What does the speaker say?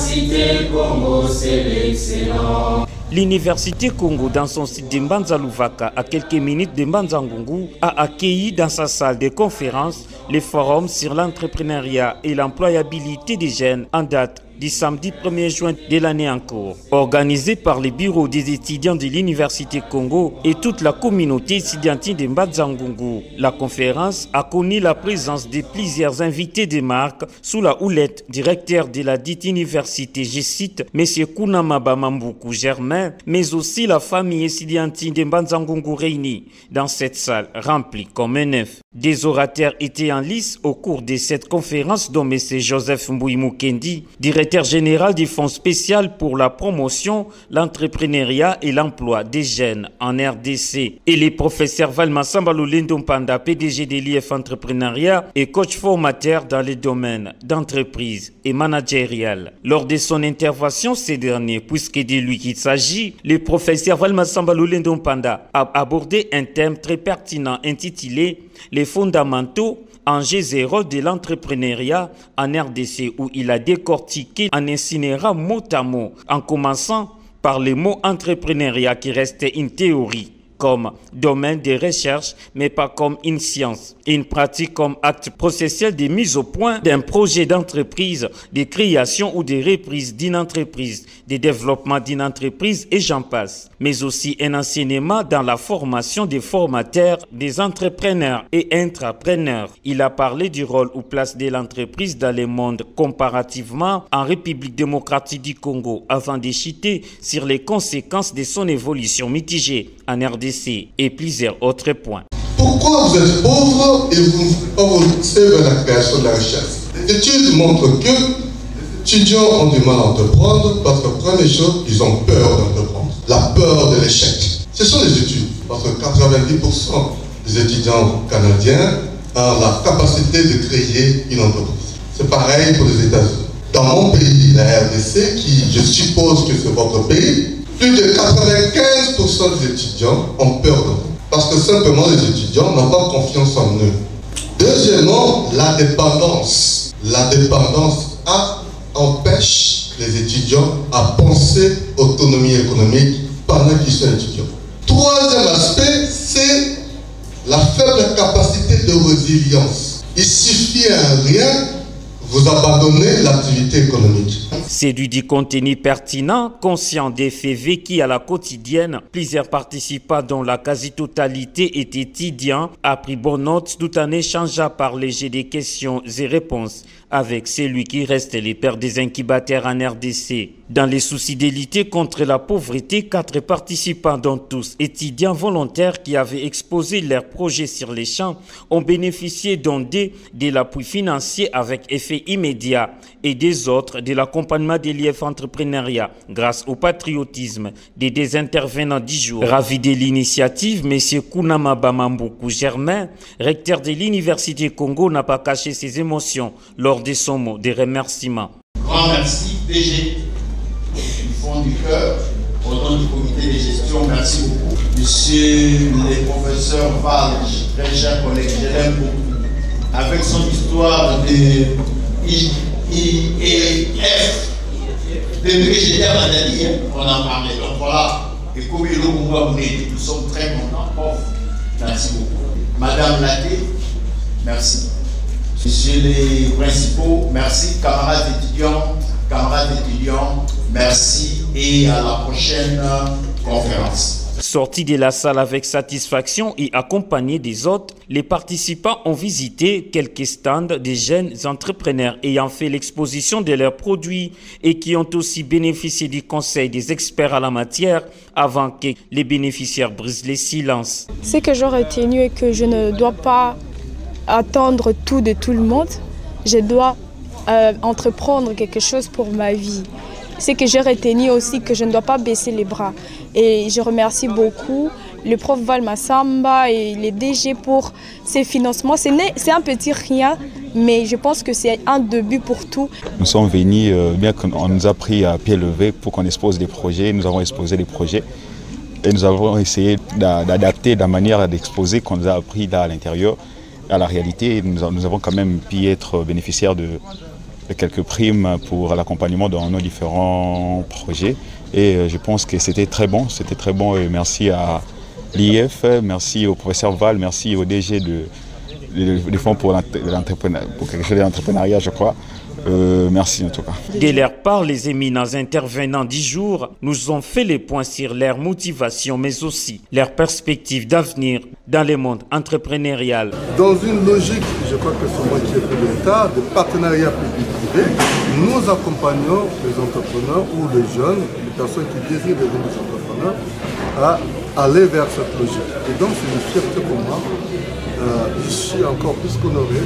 L'Université Congo, c'est l'excellent. L'Université Congo, dans son site de Mbanza Luvaka, à quelques minutes de Mbanza Ngungu, a accueilli dans sa salle de conférence le forum sur l'entrepreneuriat et l'employabilité des jeunes en date du samedi 1er juin de l'année en cours. Organisé par le bureau des étudiants de l'Université Congo et toute la communauté étudiantine de Mbanza Ngungu, la conférence a connu la présence de plusieurs invités de marque sous la houlette du recteur de la dite université, je cite M. Kounamaba Mambuku Germain, mais aussi la famille étudiantine de Mbanza Ngungu réunie dans cette salle remplie comme un œuf. Des orateurs étaient en lice au cours de cette conférence, dont M. Joseph Mbouimoukendi, directeur général du Fonds spécial pour la promotion, l'entrepreneuriat et l'emploi des jeunes en RDC, et les professeurs Valma Sambalou Lendompanda, PDG de l'IF Entrepreneuriat et coach formateur dans les domaines d'entreprise et managérial. Lors de son intervention, ces derniers, puisque de lui qu'il s'agit, le professeur Valma Sambalou Lendompanda a abordé un thème très pertinent intitulé « Les fondamentaux enjeux zéro de l'entrepreneuriat en RDC » où il a décortiqué en incinérant mot à mot, en commençant par le mot entrepreneuriat qui restait une théorie comme domaine de recherche, mais pas comme une science. Une pratique comme acte processuel de mise au point d'un projet d'entreprise, de création ou de reprise d'une entreprise, de développement d'une entreprise et j'en passe. Mais aussi un enseignement dans la formation des formateurs, des entrepreneurs et intrapreneurs. Il a parlé du rôle ou place de l'entreprise dans le monde comparativement en République démocratique du Congo, avant de chuter sur les conséquences de son évolution mitigée en RDC et plusieurs autres points. Pourquoi vous êtes pauvre et vous ne pouvez pas vous lancer vers la création de la richesse? Les études montrent que les étudiants ont du mal à entreprendre parce que, première chose, ils ont peur d'entreprendre. La peur de l'échec. Ce sont les études. Parce que 90% des étudiants canadiens ont la capacité de créer une entreprise. C'est pareil pour les États-Unis. Dans mon pays, la RDC, qui je suppose que c'est votre pays, plus de 95% des étudiants ont peur d'entreprendre. Parce que simplement les étudiants n'ont pas confiance en eux. Deuxièmement, la dépendance. La dépendance empêche les étudiants à penser autonomie économique pendant qu'ils sont étudiants. Troisième aspect, c'est la faible capacité de résilience. Il suffit à rien vous abandonnez l'activité économique. C'est du contenu pertinent, conscient des faits vécus à la quotidienne. Plusieurs participants, dont la quasi-totalité étaient étudiants, a pris bonne note tout en échangeant par les jeux des questions et réponses avec celui qui reste les pères des incubateurs en RDC. Dans les soucis de lutter contre la pauvreté, 4 participants, dont tous étudiants volontaires qui avaient exposé leurs projets sur les champs, ont bénéficié d'un de l'appui financier avec effet immédiat et des autres de l'accompagnement de l'IF Entrepreneuriat grâce au patriotisme des intervenants du jour. Ravi de l'initiative, M. Kounamaba Mambuku Germain, recteur de l'Université Congo, n'a pas caché ses émotions lors de son mot de remerciement. Grand merci, DG, du fond du cœur, au nom du comité de gestion, merci beaucoup. Monsieur le professeur Val, très cher collègue, je l'aime beaucoup. Avec son histoire de IEF, depuis que j'étais à Madani, on en parlait. Donc voilà, et comme il nous sommes très contents. Merci beaucoup. Madame Laté, merci. Messieurs les principaux, merci. Camarades étudiants, merci et à la prochaine conférence. Sortis de la salle avec satisfaction et accompagnés des autres, les participants ont visité quelques stands des jeunes entrepreneurs ayant fait l'exposition de leurs produits et qui ont aussi bénéficié du conseil des experts à la matière avant que les bénéficiaires brisent les silences. Ce que j'aurais retenu est que je ne dois pas attendre tout de tout le monde. Je dois entreprendre quelque chose pour ma vie. C'est que j'ai retenu aussi que je ne dois pas baisser les bras. Et je remercie beaucoup le prof Valma Samba et les DG pour ces financements. C'est un petit rien, mais je pense que c'est un début pour tout. Nous sommes venus, bien qu'on nous a pris à pied levé pour qu'on expose des projets. Nous avons exposé des projets et nous avons essayé d'adapter la manière d'exposer qu'on nous a appris là à l'intérieur à la réalité. Nous avons quand même pu être bénéficiaires quelques primes pour l'accompagnement dans nos différents projets. Et je pense que c'était très bon et merci à l'IF, merci au professeur Val, merci au DG du Fonds pour quelque chose d'entrepreneuriat, je crois. Merci en tout cas. De leur part, les éminents intervenants du jour nous ont fait les points sur leur motivation, mais aussi leurs perspectives d'avenir dans le monde entrepreneurial. Dans une logique, je crois que c'est moi qui ai fait l'État, de partenariat public-privé, nous accompagnons les entrepreneurs ou les jeunes, les personnes qui désirent devenir des entrepreneurs, à aller vers cette logique. Et donc c'est une fierté pour moi. Je suis encore plus qu'honoré.